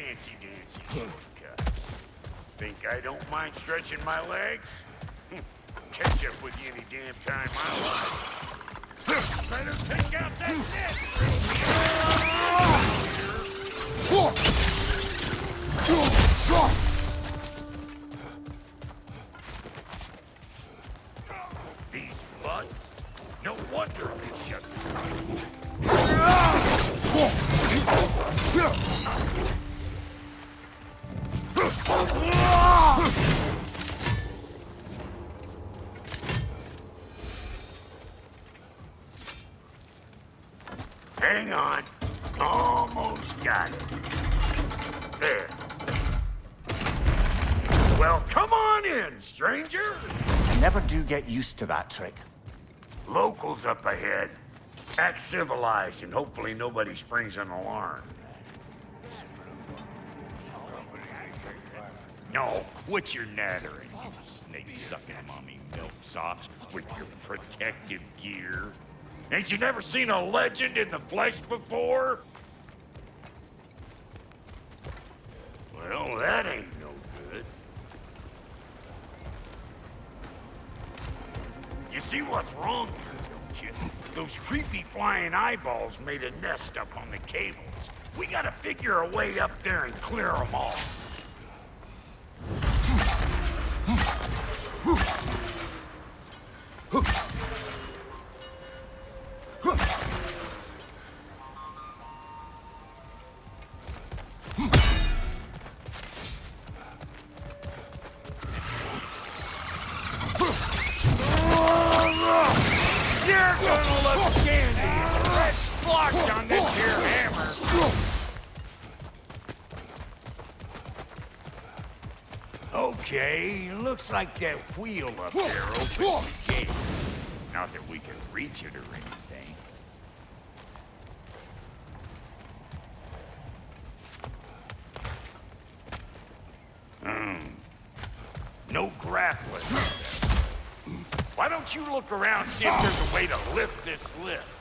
fancy-dancy shortcuts. Think I don't mind stretching my legs? Catch up with you any damn time I like. Better take out that net! These butts? No wonder they shut Hang on. Almost got it. There. Well, come on in, stranger. I never do get used to that trick. Locals up ahead. Act civilized and hopefully nobody springs an alarm. No, quit your nattering, you snake-sucking mommy milksops with your protective gear. Ain't you never seen a legend in the flesh before? Well, that ain't no good. You see what's wrong here, don't you? Those creepy flying eyeballs made a nest up on the cables. We gotta figure a way up there and clear them all. You're gonna look dandy. Let's block on this here hammer. Okay, looks like that wheel up there opens the gate. Not that we can reach it or anything. No grappling. Why don't you look around and see if there's a way to lift this lift?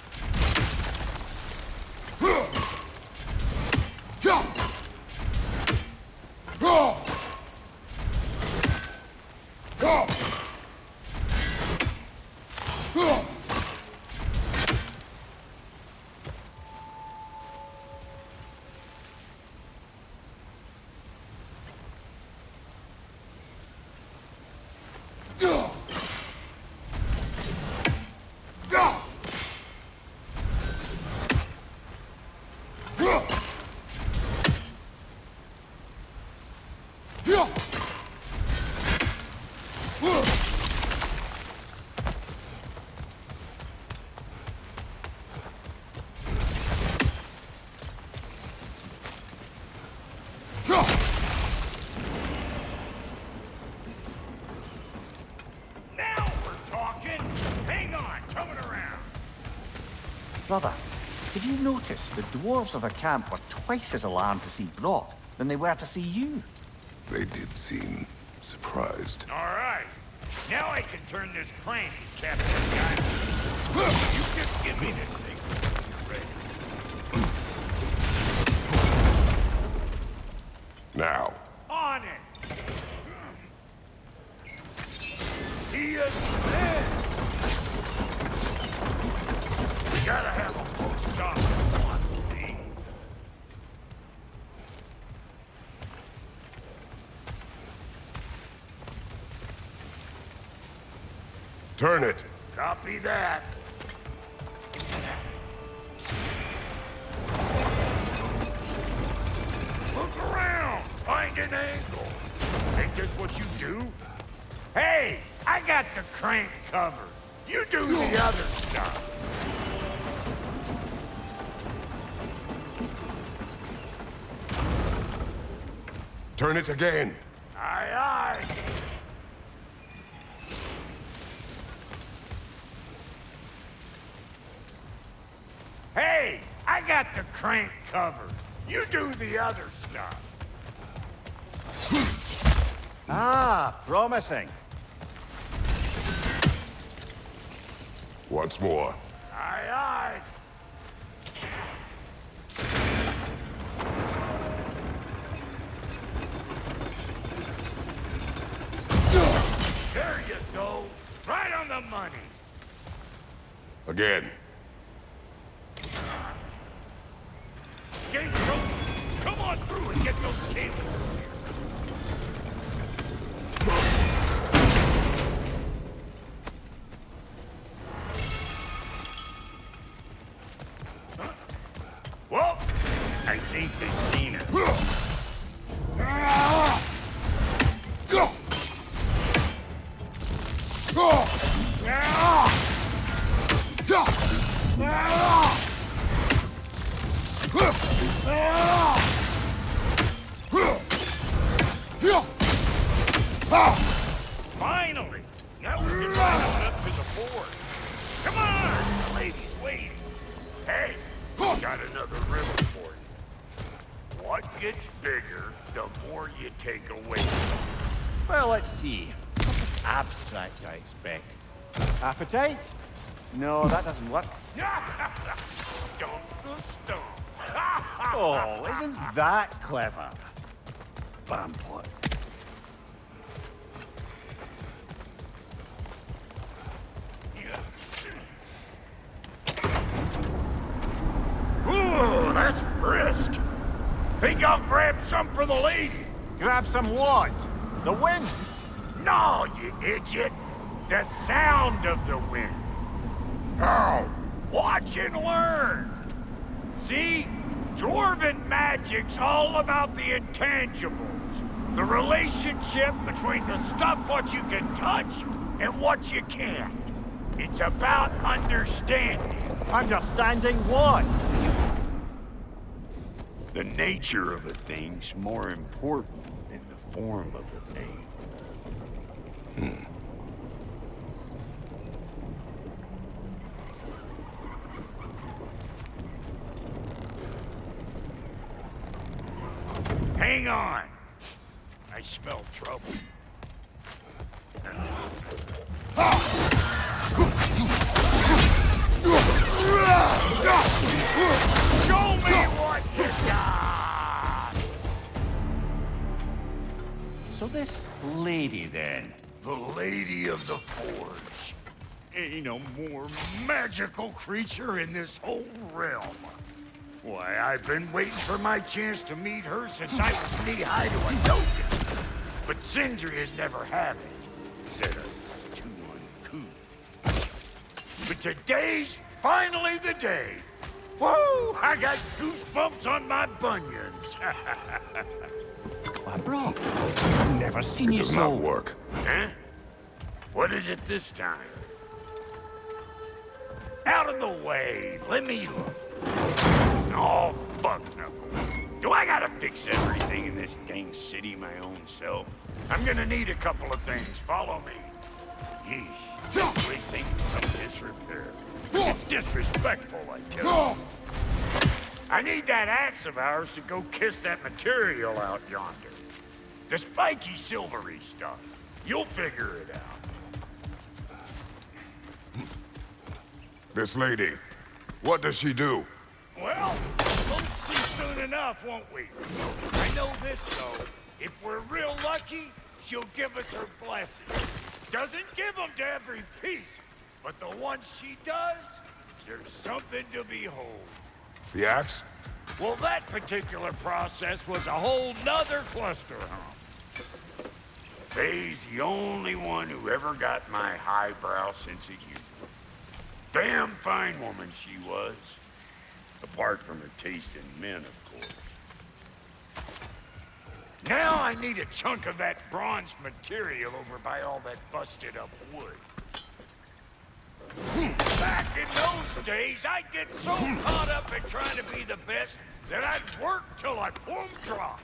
Brother, did you notice the dwarves of the camp were twice as alarmed to see Brock than they were to see you? They did seem surprised. All right. Now I can turn this crank, Captain Guy. You just give me this thing. You're ready. Now. On it! He is dead! We gotta have a full stop at once, see? Turn it. Copy that. Look around! Find an angle! Ain't this what you do? Hey! I got the crank covered. You do the other stuff. Turn it again. Aye, aye. Hey! I got the crank covered. You do the other stuff. Ah, promising. Once more. Aye, aye. so. Right on the money. Again. Gate open. Come on through and get those cables. Well, I think they've seen us. Finally! Now we can ride on up to the fort. Come on! The lady's waiting. Hey, got another riddle for you. What gets bigger the more you take away from it? Well, let's see. Abstract, I expect. Appetite? No, that doesn't work. Stomp the stomp. Oh, isn't that clever? Vampire. Ooh, that's brisk. Think I'll grab some for the lady? Grab some what? The wind? No, you idiot. The sound of the wind. How? Watch and learn. See? Dwarven magic's all about the intangibles. The relationship between the stuff what you can touch and what you can't. It's about understanding. Understanding what? The nature of a thing's more important than the form of a thing. Hang on. I smell trouble. Show me what you got! So this lady, then? The Lady of the Forge. Ain't a more magical creature in this whole realm. Why, I've been waiting for my chance to meet her since I was knee-high to a token. But Sindri has never had it. Said I was too uncouth. But today's finally the day. Woo! I got goosebumps on my bunions. Why, bro, I've never seen you Does so... not work. Huh? What is it this time? Out of the way. Let me look. Oh, fuck no. Do I gotta fix everything in this dang city my own self? I'm gonna need a couple of things. Follow me. Yeesh. Everything's some disrepair. It's disrespectful, I tell you. I need that axe of ours to go kiss that material out yonder. The spiky, silvery stuff. You'll figure it out. This lady, what does she do? Well, we'll see soon enough, won't we? I know this, though. If we're real lucky, she'll give us her blessing. Doesn't give them to every piece, but the ones she does, there's something to behold. The axe? Well, that particular process was a whole nother cluster hump. Faye's the only one who ever got my highbrow sense of humor. Damn fine woman she was. Apart from her taste in men, of course. Now I need a chunk of that bronze material over by all that busted up wood. Back in those days, I'd get so caught up in trying to be the best that I'd work till I plumb dropped.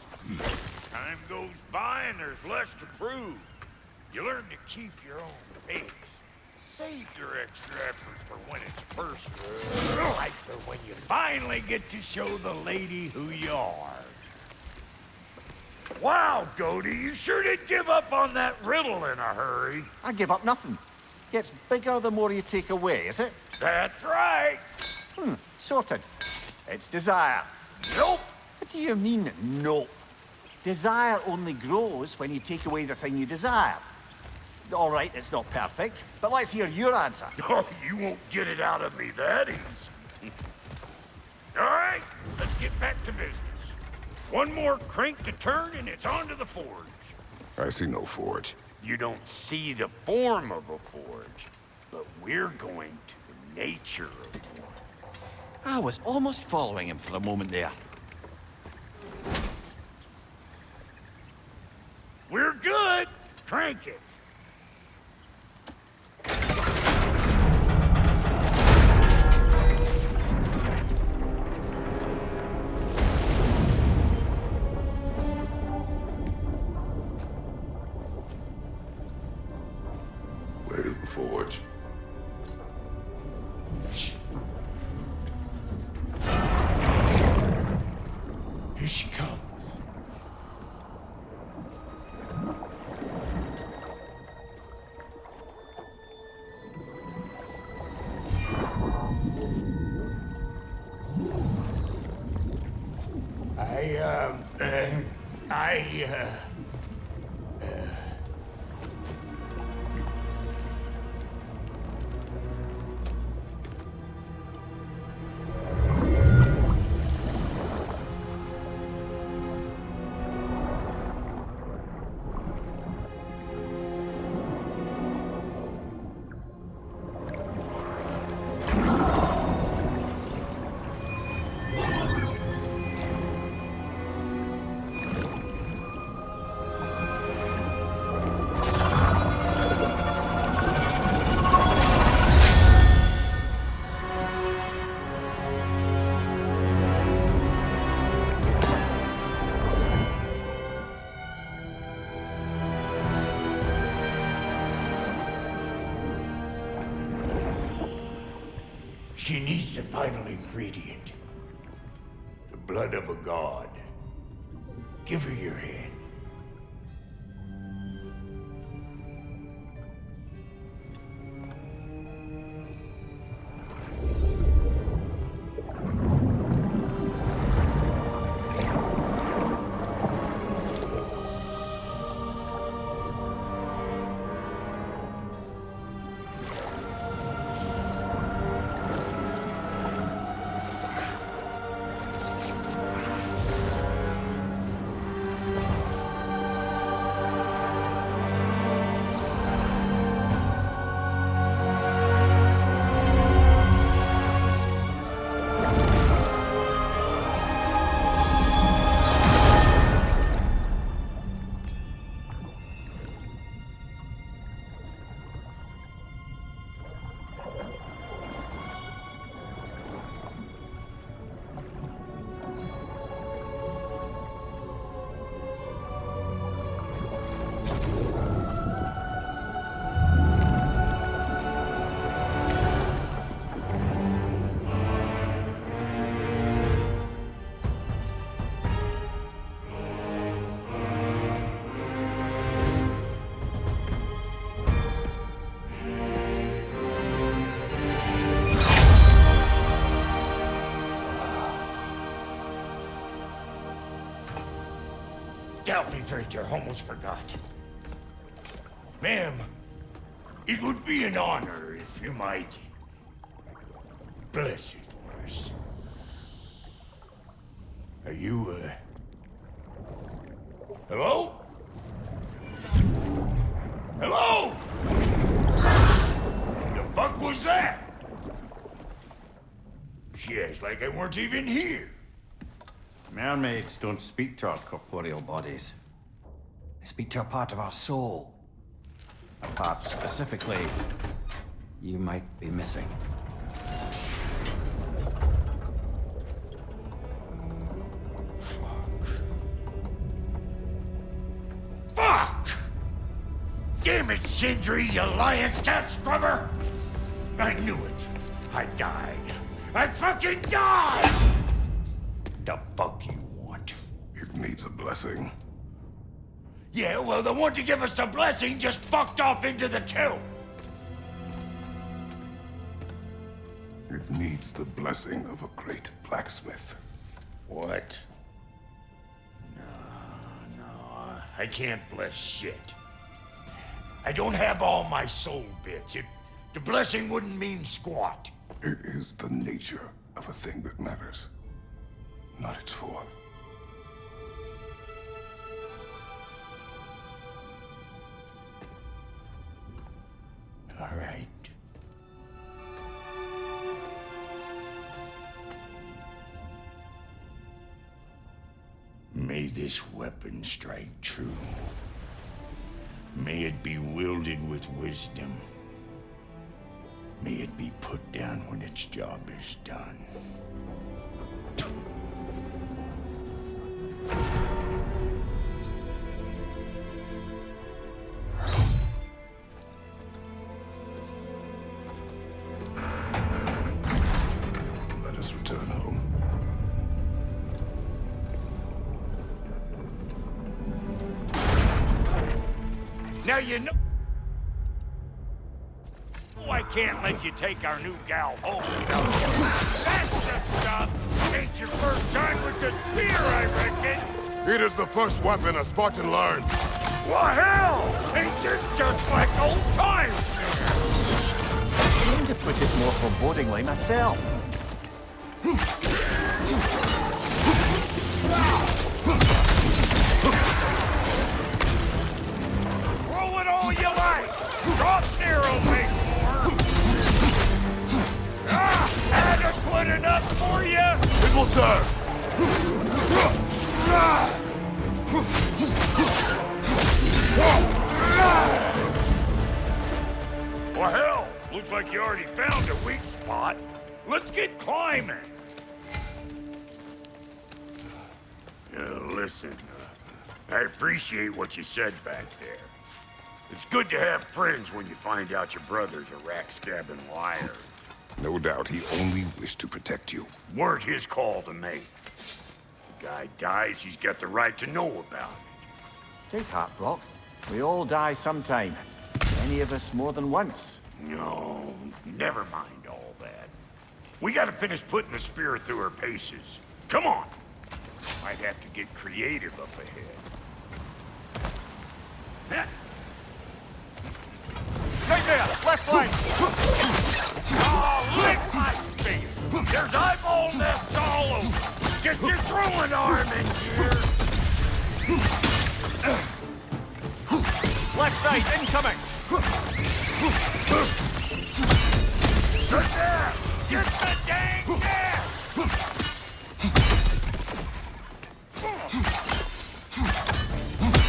Time goes by and there's less to prove. You learn to keep your own pace. Save your extra effort for when it's personal. Like for when you finally get to show the lady who you are. Wow, Goldie, you sure did give up on that riddle in a hurry. I give up nothing. Gets bigger the more you take away, is it? That's right. Sorted. It's desire. Nope. What do you mean, nope? Desire only grows when you take away the thing you desire. All right, it's not perfect, but let's hear your answer. Oh, you won't get it out of me that easy. All right, let's get back to business. One more crank to turn and it's on to the forge. I see no forge. You don't see the form of a forge, but we're going to the nature of one. I was almost following him for a moment there. We're good. Crank it. Where's the forge? Here she comes. She needs the final ingredient. The blood of a god. Give her your hand. Delphi Victor, almost forgot. Ma'am, it would be an honor if you might bless it for us. Are you, hello? Hello? The fuck was that? She acts like I weren't even here. Mermaids don't speak to our corporeal bodies. They speak to a part of our soul. A part specifically you might be missing. Fuck! Damn it, Sindri, you lion cat scrubber! I knew it. I died. I fucking died! The fuck you want? It needs a blessing. Yeah, well, the one to give us the blessing just fucked off into the tomb. It needs the blessing of a great blacksmith. What? No, I can't bless shit. I don't have all my soul bits. The blessing wouldn't mean squat. It is the nature of a thing that matters, not its form. All right. May this weapon strike true. May it be wielded with wisdom. May it be put down when its job is done. Let us return home. Now you know I can't let you take our new gal home without that's the stuff. Ain't your first time with the spear, I reckon. It is the first weapon a Spartan learned. Well, hell! Ain't this just like old times? I aim to put it more forebodingly myself. Throw it all you like! Drop narrow, make more! Adequate enough for you? It will serve. Well, hell, looks like you already found a weak spot. Let's get climbing. Listen, I appreciate what you said back there. It's good to have friends when you find out your brother's a rack-stabbing liar. No doubt he only wished to protect you. Weren't his call to make. The guy dies, he's got the right to know about it. Take heart, Brock. We all die sometime. Many of us more than once. No, never mind all that. We gotta finish putting the spirit through her paces. Come on! Might have to get creative up ahead. Right there! Left flank! Oh, lick my finger! There's eyeball nests all over! Get your throwing arm in here! Left side, incoming! Get there! Get the dang gas!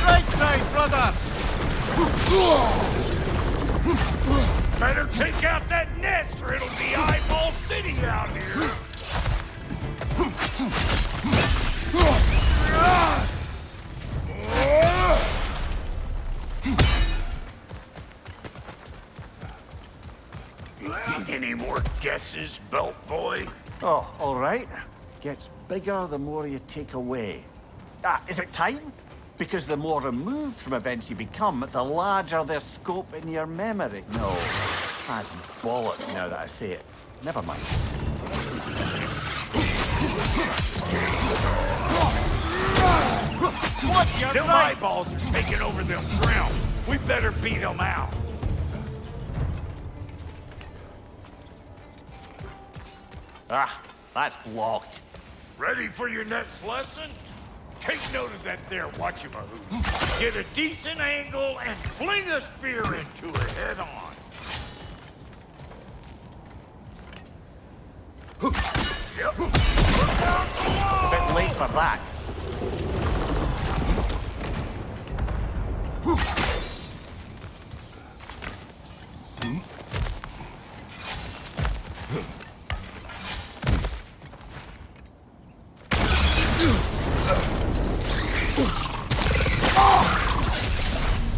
Right side, brother! Better take out that nest or it'll be eyeball city out here! Any more guesses, belt boy? Oh, all right. Gets bigger the more you take away. Is it time? Because the more removed from events you become, the larger their scope in your memory. No, that's bollocks now that I say it. Never mind. What's your Them right? eyeballs are taking over them ground. We better beat them out. That's blocked. Ready for your next lesson? Take note of that there whatchamahoo. Get a decent angle and fling a spear into it head on. Yep. Look out below! Bit late for that.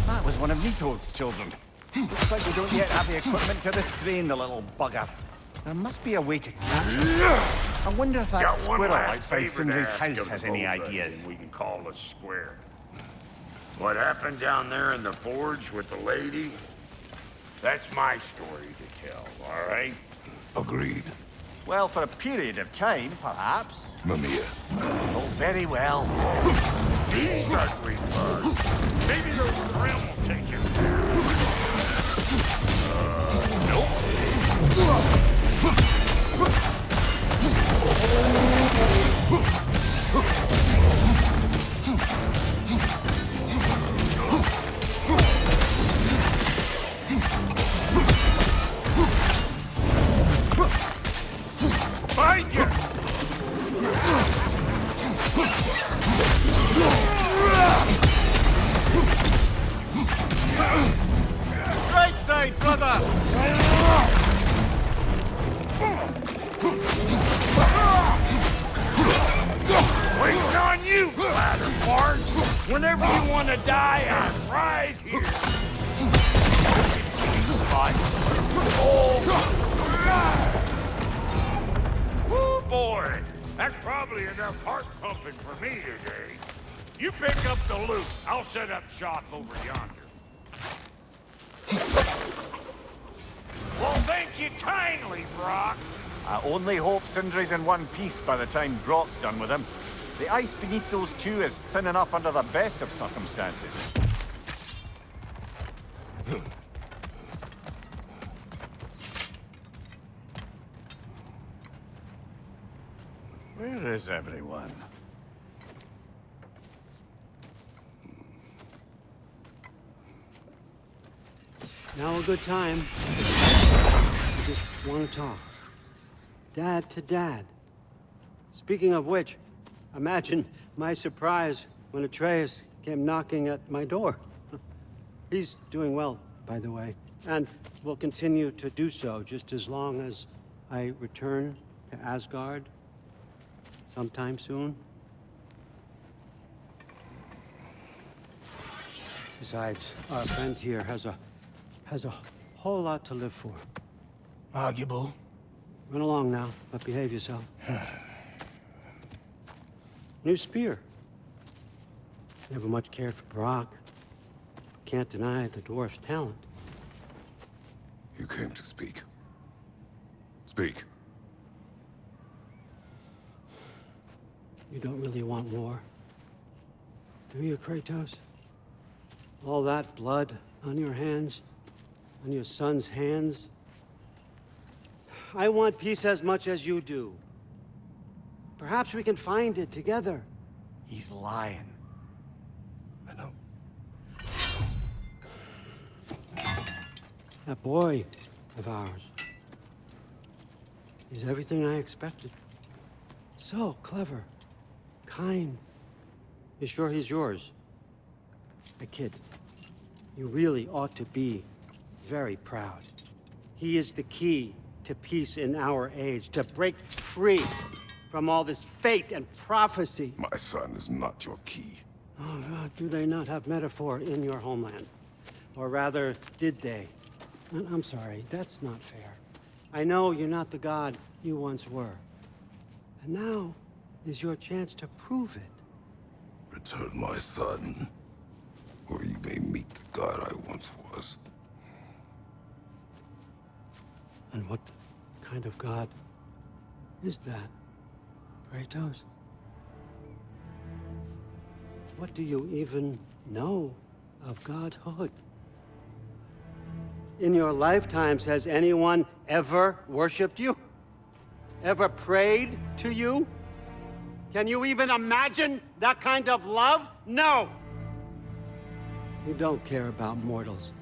That was one of Nito's children. Looks like we don't yet have the equipment to restrain the little bugger. There must be a way to catch him. I wonder if that Got one squirrel last outside favor to Sindri's ask house of has the any both of you, ideas. and we can call us square. What happened down there in the forge with the lady? That's my story to tell, all right? Agreed. Well, for a period of time, perhaps. Mamiya. Oh, very well. These ugly bugs. Maybe those grim will take you down. wanna die, I'm right here. Woo, boy! That's probably enough heart pumping for me today. You pick up the loot. I'll set up shop over yonder. Well, thank you kindly, Brock. I only hope Sindri's in one piece by the time Brock's done with him. The ice beneath those two is thin enough under the best of circumstances. Where is everyone? Now a good time. I just want to talk. Dad to Dad. Speaking of which, imagine my surprise when Atreus came knocking at my door. He's doing well, by the way, and will continue to do so just as long as I return to Asgard sometime soon. Besides, our friend here has a whole lot to live for. Arguable. Run along now, but behave yourself. New spear. Never much cared for Brock. Can't deny the dwarf's talent. You came to speak. Speak. You don't really want war, do you, Kratos? All that blood on your hands, on your son's hands. I want peace as much as you do. Perhaps we can find it together. He's lying. I know. That boy of ours. He's everything I expected. So clever, kind. You sure he's yours? A kid. You really ought to be very proud. He is the key to peace in our age, to break free from all this fate and prophecy. My son is not your key. Oh, God, do they not have metaphor in your homeland? Or rather, did they? I'm sorry, that's not fair. I know you're not the god you once were. And now is your chance to prove it. Return my son, or you may meet the god I once was. And what kind of god is that, Kratos? What do you even know of godhood? In your lifetimes, has anyone ever worshipped you? Ever prayed to you? Can you even imagine that kind of love? No! You don't care about mortals.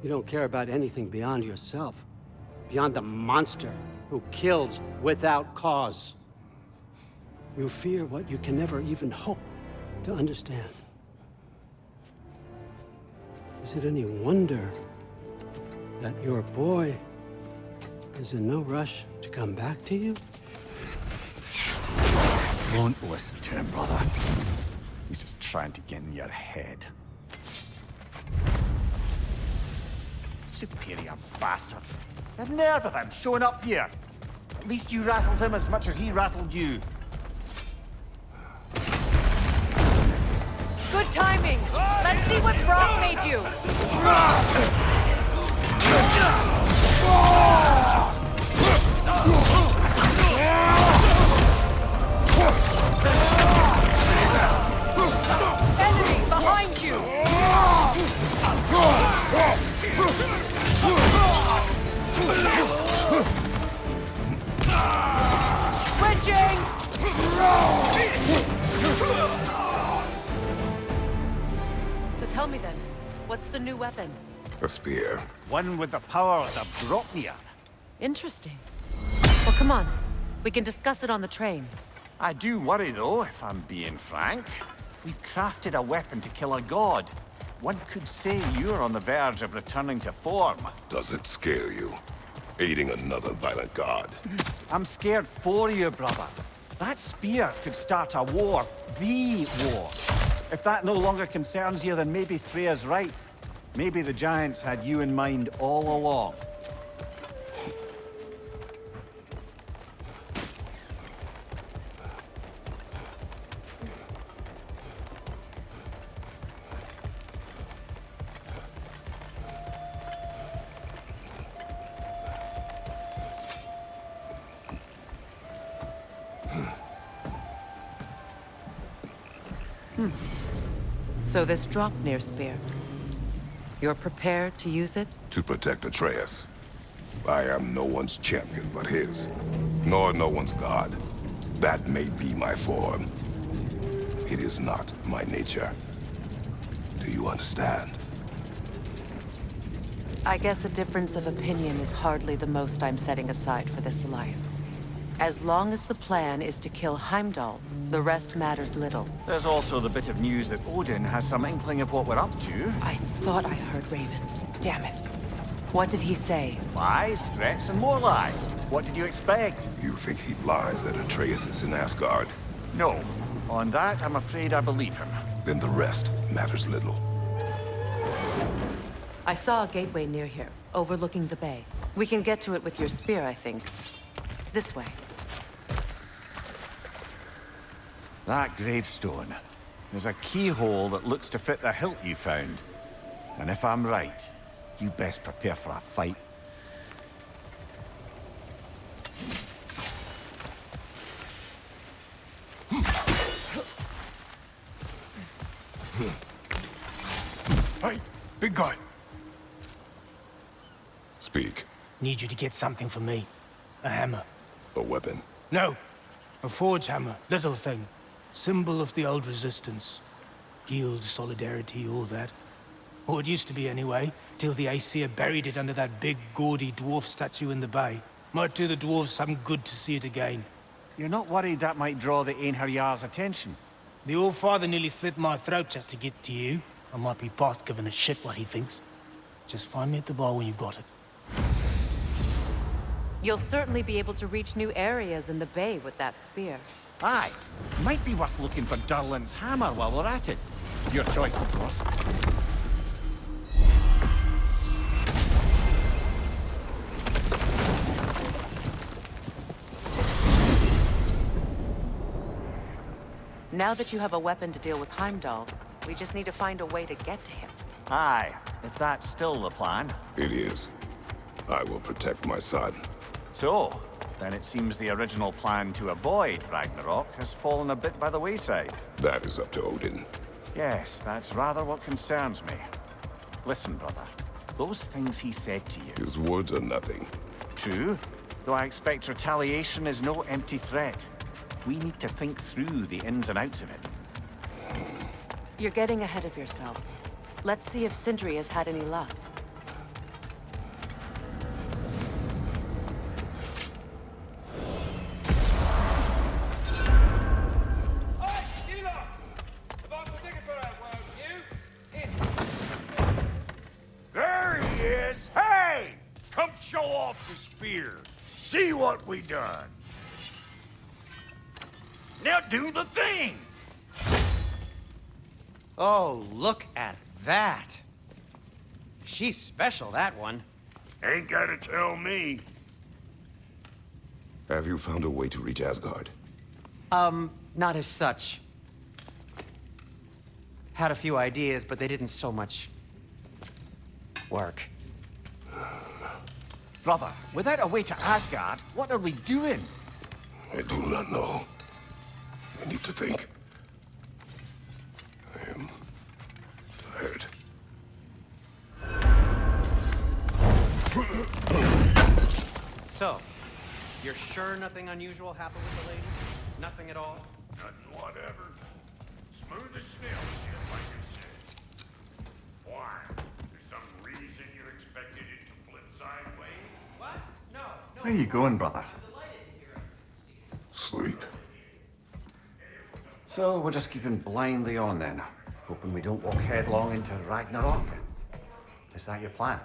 You don't care about anything beyond yourself. Beyond the monster who kills without cause. You fear what you can never even hope to understand. Is it any wonder that your boy is in no rush to come back to you? Don't listen to him, brother. He's just trying to get in your head. Superior bastard. The nerve of him showing up here. At least you rattled him as much as he rattled you. Good timing. Let's see what Brock made you. Enemy behind you. Switching. So tell me then, what's the new weapon? A spear. One with the powers of Grotnir. Interesting. Well, come on. We can discuss it on the train. I do worry, though, if I'm being frank. We've crafted a weapon to kill a god. One could say you're on the verge of returning to form. Does it scare you? Aiding another violent god. I'm scared for you, brother. That spear could start a war. The war. If that no longer concerns you, then maybe Freya's right. Maybe the Giants had you in mind all along. So this Draupnir spear. You're prepared to use it? To protect Atreus. I am no one's champion but his, nor no one's god. That may be my form. It is not my nature. Do you understand? I guess a difference of opinion is hardly the most I'm setting aside for this alliance. As long as the plan is to kill Heimdall, the rest matters little. There's also the bit of news that Odin has some inkling of what we're up to. I thought I heard ravens. Damn it. What did he say? Lies, threats, and more lies. What did you expect? You think he lies that Atreus is in Asgard? No. On that, I'm afraid I believe him. Then the rest matters little. I saw a gateway near here, overlooking the bay. We can get to it with your spear, I think. This way. That gravestone. There's a keyhole that looks to fit the hilt you found. And if I'm right, you best prepare for a fight. Hey, big guy. Speak. Need you to get something for me. A hammer. A weapon. No, a forge hammer. Little thing. Symbol of the old resistance. Guild, solidarity, all that. Or it used to be anyway, till the Aesir buried it under that big, gaudy dwarf statue in the bay. Might do the dwarves some good to see it again. You're not worried that might draw the Einherjar's attention? The old father nearly slit my throat just to get to you. I might be past giving a shit what he thinks. Just find me at the bar when you've got it. You'll certainly be able to reach new areas in the bay with that spear. Aye. Might be worth looking for Durlin's hammer while we're at it. Your choice, of course. Now that you have a weapon to deal with Heimdall, we just need to find a way to get to him. Aye, if that's still the plan. It is. I will protect my son. So, then it seems the original plan to avoid Ragnarok has fallen a bit by the wayside. That is up to Odin. Yes, that's rather what concerns me. Listen, brother. Those things he said to you. His words are nothing. True, though I expect retaliation is no empty threat. We need to think through the ins and outs of it. You're getting ahead of yourself. Let's see if Sindri has had any luck. There he is! Hey! Come show off the spear. See what we done. Now do the thing! Oh, look at that. She's special, that one. Ain't gotta tell me. Have you found a way to reach Asgard? Not as such. Had a few ideas, but they didn't so much work. Brother, without a way to Asgard, what are we doing? I do not know. I need to think. I am tired. So, you're sure nothing unusual happened with the lady? Nothing at all? Nothing whatever. Smooth as snail shit, like I said. Why? There's some reason you expected it to flip sideways? What? No. Where are you going, brother? Sleep. So we're just keeping blindly on then, hoping we don't walk headlong into Ragnarok. Is that your plan?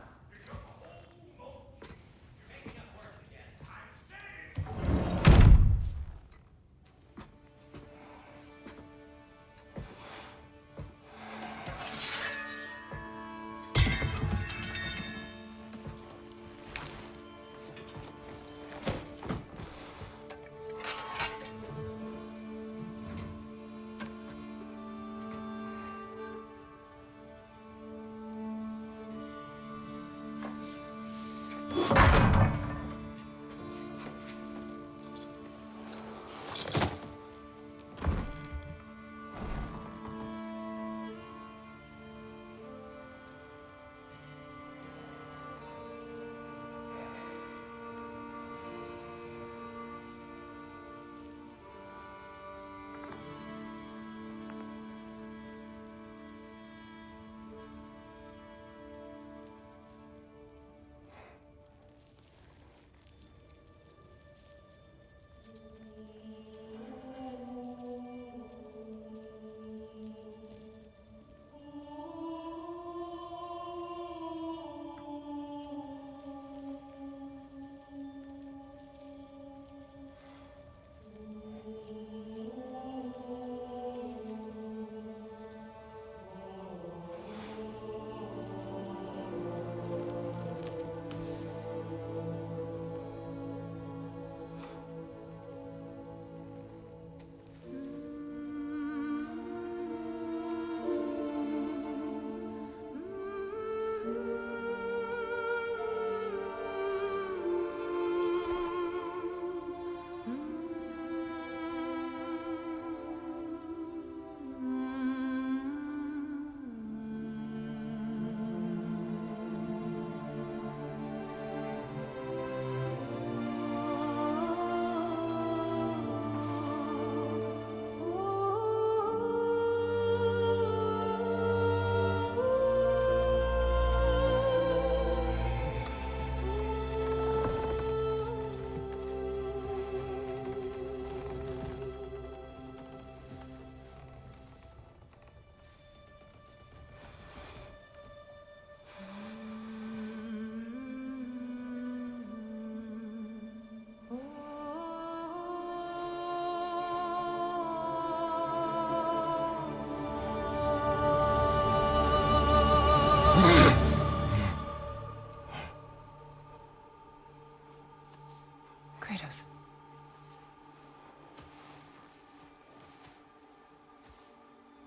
Kratos.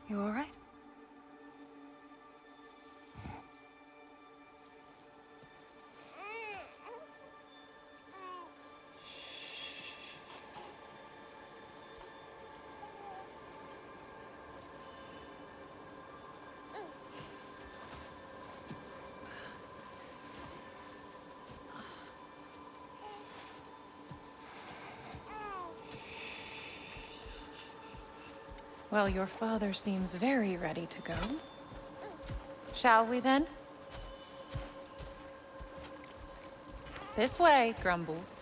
You all right? Well, your father seems very ready to go. Shall we then? This way, Grumbles.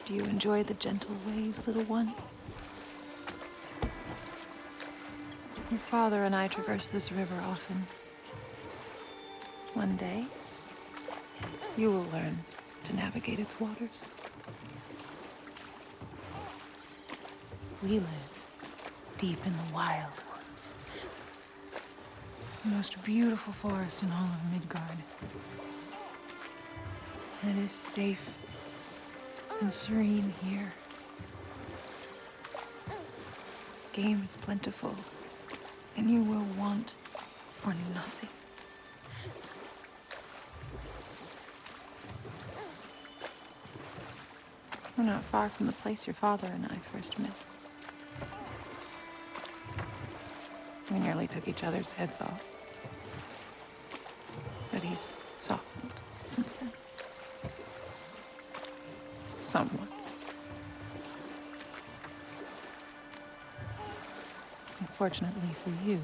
Do you enjoy the gentle waves, little one? Your father and I traverse this river often. One day, you will learn to navigate its waters. We live deep in the wild woods. The most beautiful forest in all of Midgard. And it is safe and serene here. Game is plentiful. And you will want for nothing. We're not far from the place your father and I first met. We nearly took each other's heads off. But he's softened since then. Somewhat. Unfortunately for you,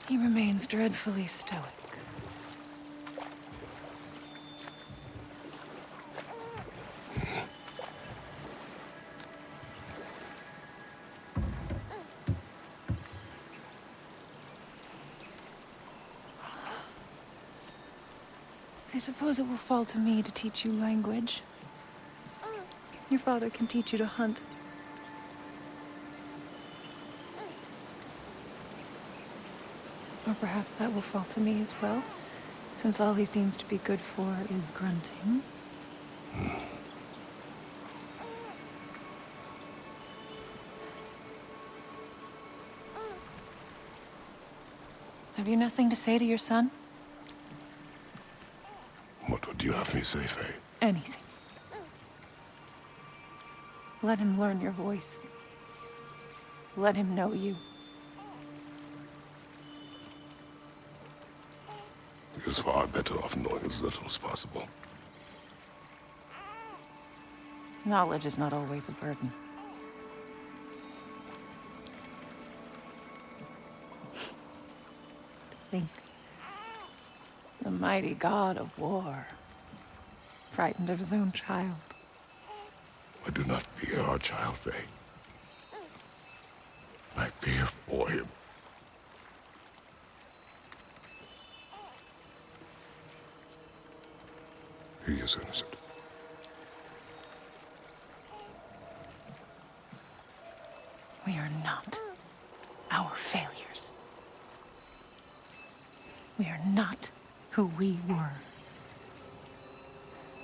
he remains dreadfully stoic. I suppose it will fall to me to teach you language. Your father can teach you to hunt. Or perhaps that will fall to me as well, since all he seems to be good for is grunting. Have you nothing to say to your son? What would you have me say, Faye? Anything. Let him learn your voice. Let him know you. He is far better off knowing as little as possible. Knowledge is not always a burden. Think. The mighty god of war, frightened of his own child. I do not fear our child, Faye. I fear for him. He is innocent. We are not our failures. We are not who we were.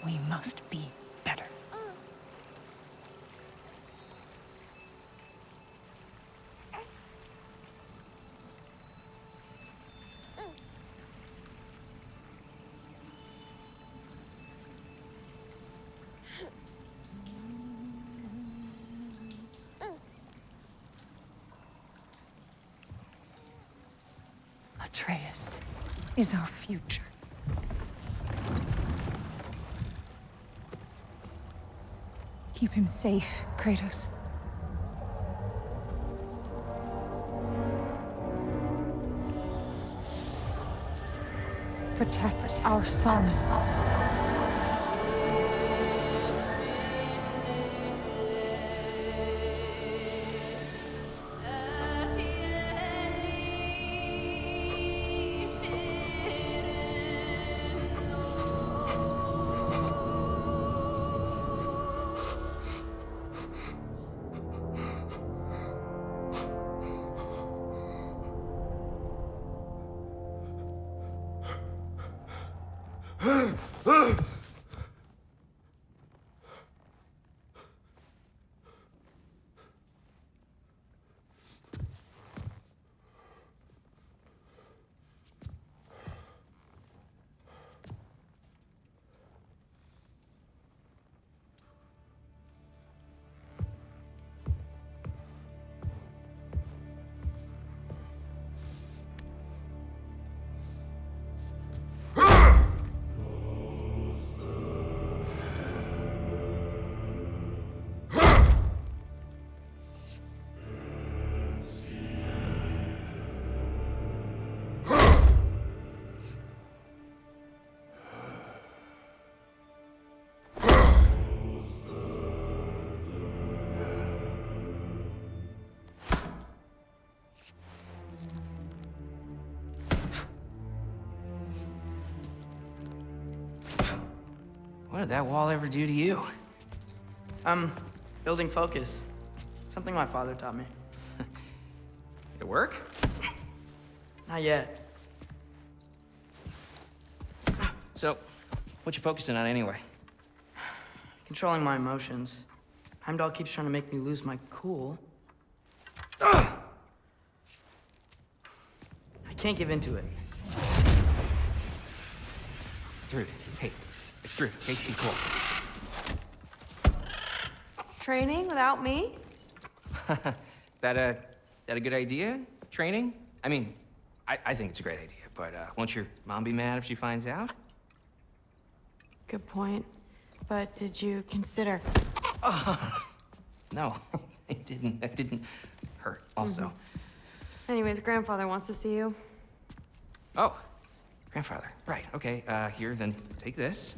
We must be better. Atreus is our future. Keep him safe, Kratos. Protect our son. What did that wall ever do to you? Building focus. Something my father taught me. It work? Not yet. So, what you focusing on anyway? Controlling my emotions. Heimdall keeps trying to make me lose my cool. I can't give into it. Thrud, hey, it's Thrud. Hey, be cool. Training without me? That a good idea? Training? I mean, I think it's a great idea, but won't your mom be mad if she finds out? Good point. But did you consider? No, it didn't. It didn't hurt. Also. Anyways, grandfather wants to see you. Oh, grandfather. Right. Okay. Here, then take this,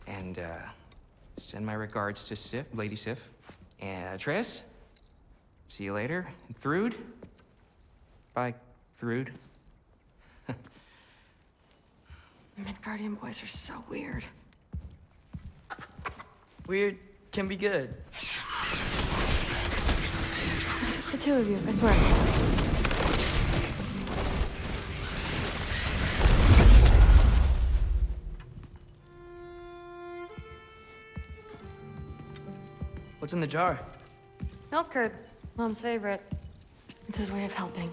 and send my regards to Sif, Lady Sif, and Triss. See you later, Thrud. Bye, Thrud. Midgardian boys are so weird. Weird can be good. The two of you, I swear. What's in the jar? Milk curd, Mom's favorite. It's his way of helping.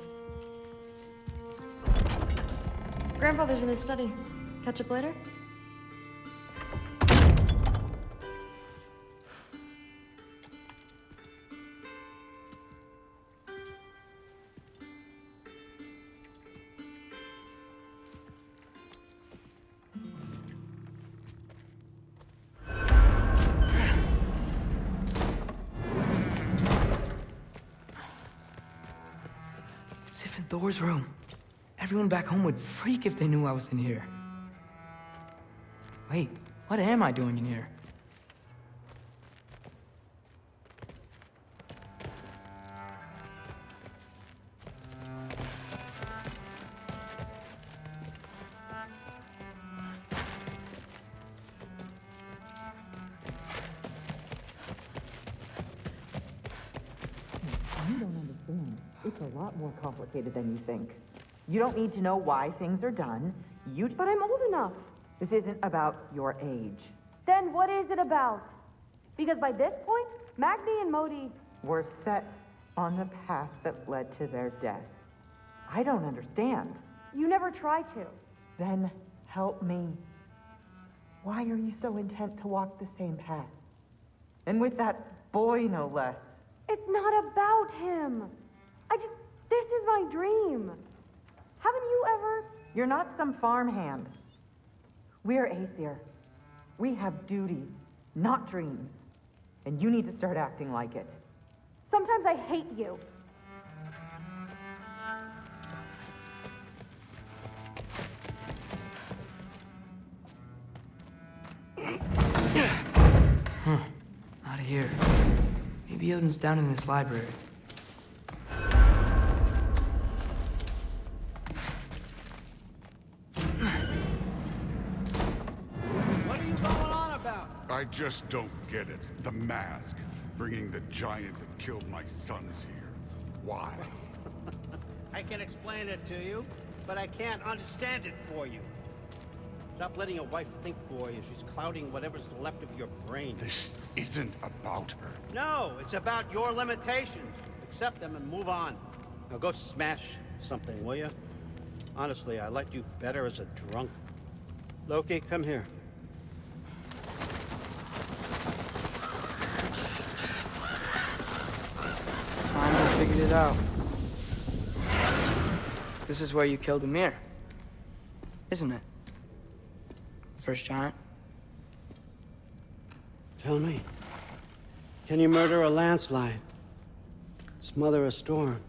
Grandfather's in his study. Catch up later? Sif and Thor's room. Everyone back home would freak if they knew I was in here. Wait, what am I doing in here? You don't understand. It's a lot more complicated than you think. You don't need to know why things are done. But I'm old enough. This isn't about your age. Then what is it about? Because by this point, Magni and Modi... We're set on the path that led to their deaths. I don't understand. You never try to. Then help me. Why are you so intent to walk the same path? And with that boy, no less. It's not about him. This is my dream. Haven't you ever? You're not some farmhand. We're Aesir. We have duties, not dreams. And you need to start acting like it. Sometimes I hate you. Not here. Maybe Odin's down in this library. What are you going on about? I just don't get it. The mask. Bringing the giant that killed my sons here. Why? I can explain it to you, but I can't understand it for you. Stop letting your wife think for you. She's clouding whatever's left of your brain. This isn't about her. No, it's about your limitations. Accept them and move on. Now go smash something, will you? Honestly, I liked you better as a drunk. Loki, come here. Finally figured it out. This is where you killed Ymir, isn't it? The first giant? Tell me, can you murder a landslide? Smother a storm?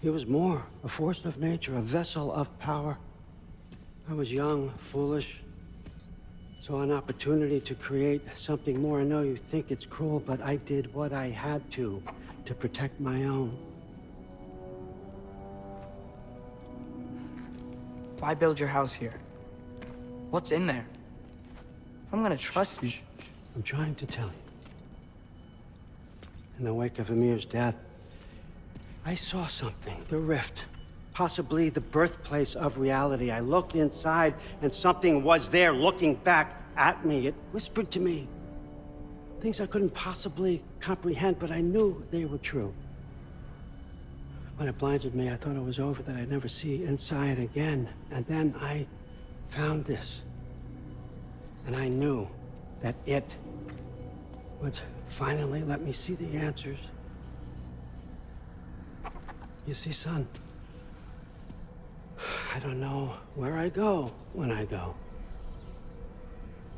He was more, a force of nature, a vessel of power. I was young, foolish, saw an opportunity to create something more. I know you think it's cruel, but I did what I had to protect my own. Why build your house here? What's in there? I'm gonna trust you. I'm trying to tell you. In the wake of Ymir's death, I saw something, the rift, possibly the birthplace of reality. I looked inside and something was there looking back at me. It whispered to me things I couldn't possibly comprehend, but I knew they were true. When it blinded me, I thought it was over, that I'd never see inside again. And then I found this. And I knew that it would finally let me see the answers. You see, son, I don't know where I go when I go.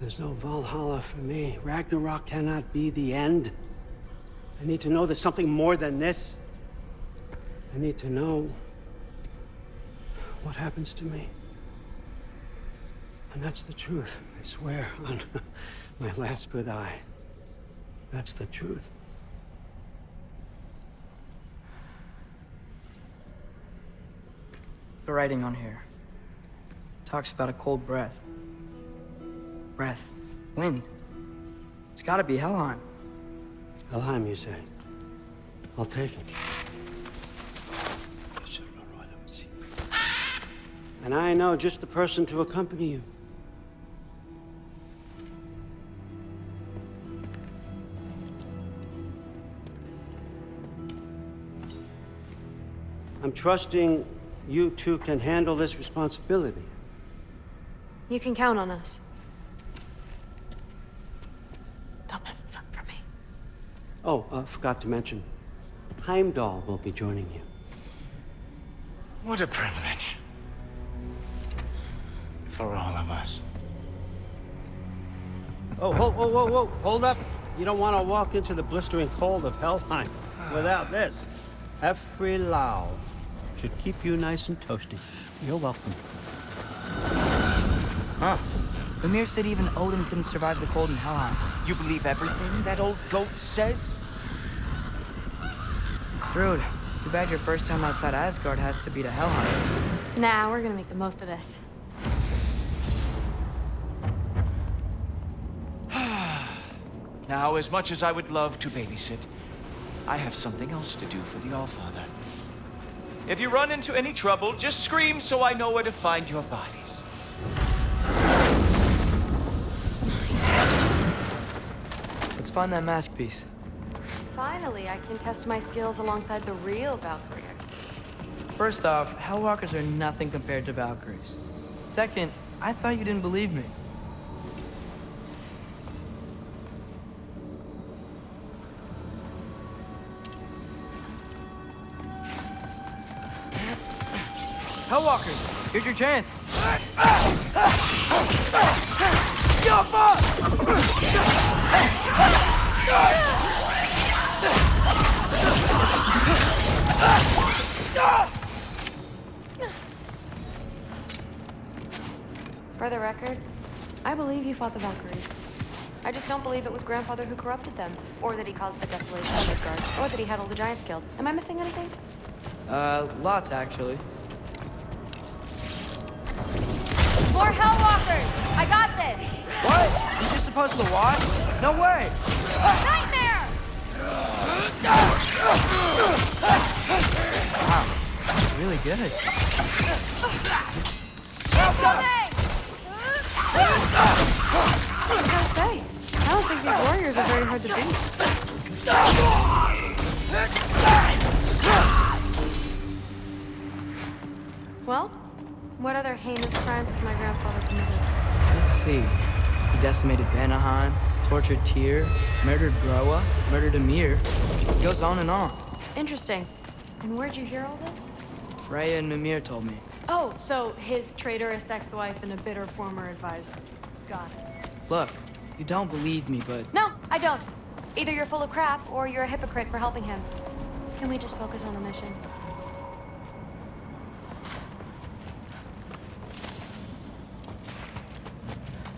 There's no Valhalla for me. Ragnarok cannot be the end. I need to know there's something more than this. I need to know what happens to me. And that's the truth, I swear, on my last good eye. That's the truth. The writing on here talks about a cold breath. Breath. Wind. It's gotta be Helheim. Helheim, you say? I'll take it. And I know just the person to accompany you. I'm trusting you two can handle this responsibility. You can count on us. Don't mess this up for me. Oh, forgot to mention, Heimdall will be joining you. What a privilege. For all of us. Oh, whoa, hold up. You don't want to walk into the blistering cold of Helheim without this. Every Lau should keep you nice and toasty. You're welcome. Huh. Ymir said even Odin couldn't survive the cold in Helheim. You believe everything that old goat says? Thrud, too bad your first time outside Asgard has to be to Helheim. Nah, we're gonna make the most of this. Now, as much as I would love to babysit, I have something else to do for the Allfather. If you run into any trouble, just scream so I know where to find your bodies. Let's find that mask piece. Finally, I can test my skills alongside the real Valkyrie. First off, Hellwalkers are nothing compared to Valkyries. Second, I thought you didn't believe me. Hellwalkers, here's your chance. Jump up! For the record, I believe you fought the Valkyries. I just don't believe it was Grandfather who corrupted them, or that he caused the desolation of Asgard, or that he had all the giants killed. Am I missing anything? Lots actually. More Hellwalkers! I got this! What? You're just supposed to watch? No way! Nightmare! Wow, really good. Incoming! I gotta say, I don't think these warriors are very hard to beat. Well, what other heinous crimes has my grandfather committed? Let's see. He decimated Vanaheim, tortured Tyr, murdered Groa, murdered Ymir. It goes on and on. Interesting. And where'd you hear all this? Freya and Mimir told me. Oh, so his traitorous ex-wife and a bitter former advisor. Got it. Look, you don't believe me, but... No, I don't. Either you're full of crap, or you're a hypocrite for helping him. Can we just focus on the mission?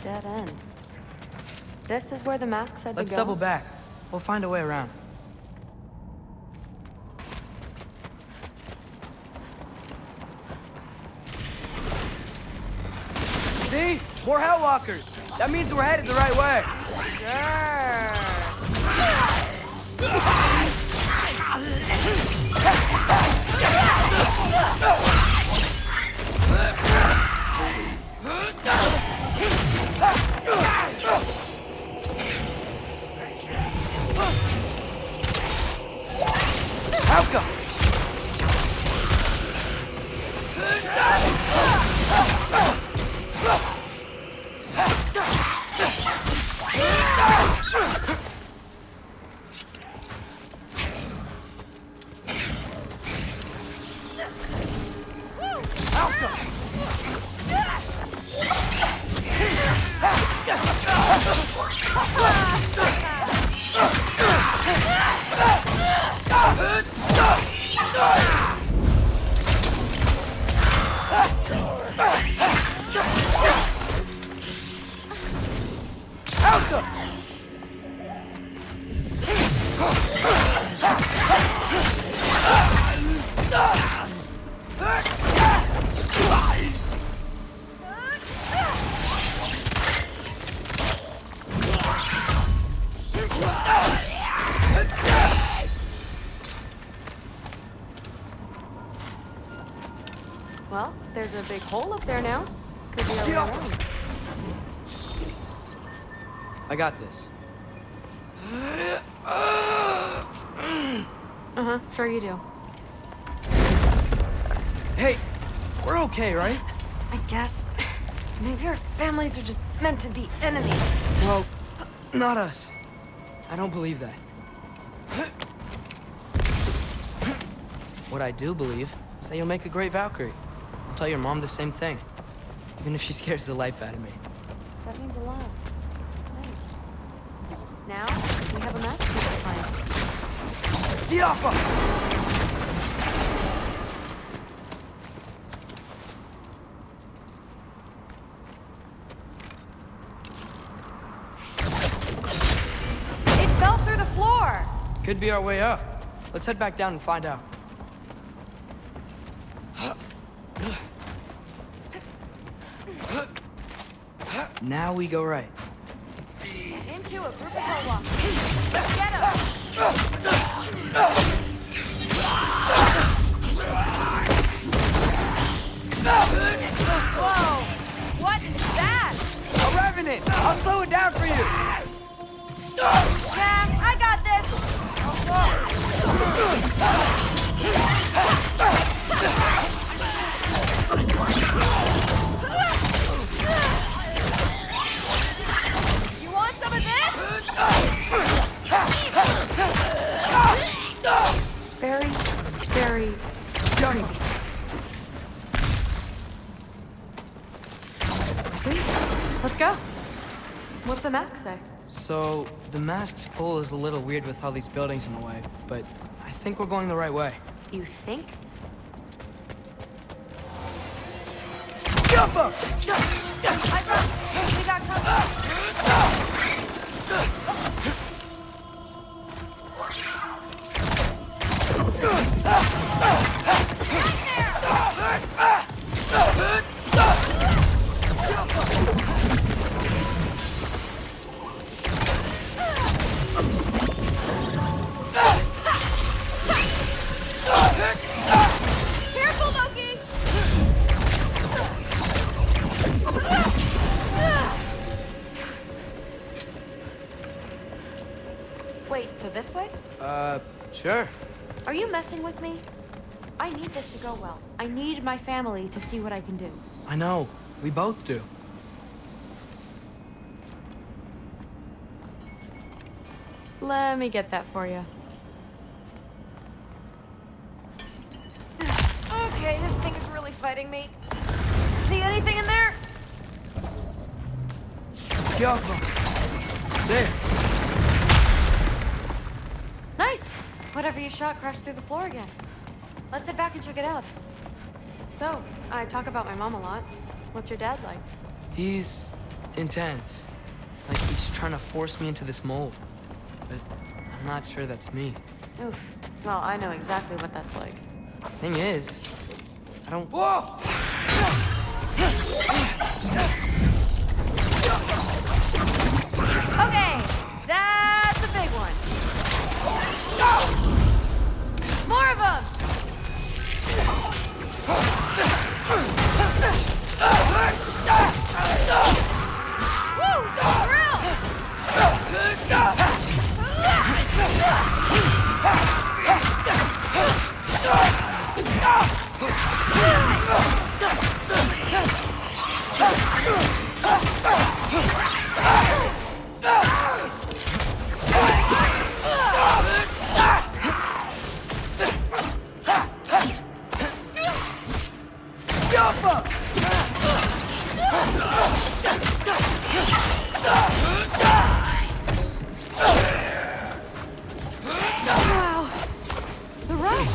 Dead end. This is where the mask said Let's to go. double back. We'll find a way around. See? More Hellwalkers! That means we're headed the right way! Outcome! Well, there's a big hole up there now. Could be a way around. I got this. Uh-huh, sure you do. Hey, we're okay, right? I guess. Maybe our families are just meant to be enemies. Well, not us. I don't believe that. What I do believe is that you'll make a great Valkyrie. I'll tell your mom the same thing, even if she scares the life out of me. That means a lot. Nice. Now, we have a masterpiece to find. Diafa! It fell through the floor! Could be our way up. Let's head back down and find out. Now we go right. Into a group of Hellwalkers. Get him! Whoa! What is that? A revenant! I'll slow it down for you! Yeah, I got this! You want some of this? Very, very dirty. Sweet. Let's go. What's the mask say? So, the mask's pull is a little weird with all these buildings in the way, but I think we're going the right way. You think? Jump up! I got. We got cover. Careful, Loki! Wait, so this way? Sure. Are you messing with me? I need this to go well. I need my family to see what I can do. I know. We both do. Let me get that for you. Okay, this thing is really fighting me. See anything in there? There. Nice! Whatever you shot crashed through the floor again. Let's head back and check it out. So, I talk about my mom a lot. What's your dad like? He's intense. Like he's trying to force me into this mold. But I'm not sure that's me. Oof. Well, I know exactly what that's like. Thing is, I don't... Whoa! Okay, that's a big one. More of them! Woo! Wow. The rush.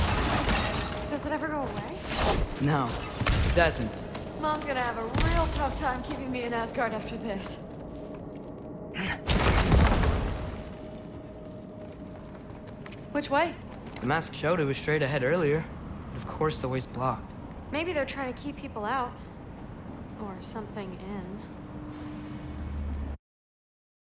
Does it ever go away? No, it doesn't. Mom's gonna have a real tough time keeping me in Asgard after this. Which way? The mask showed it was straight ahead earlier. But of course the way's blocked. Maybe they're trying to keep people out. Or something in.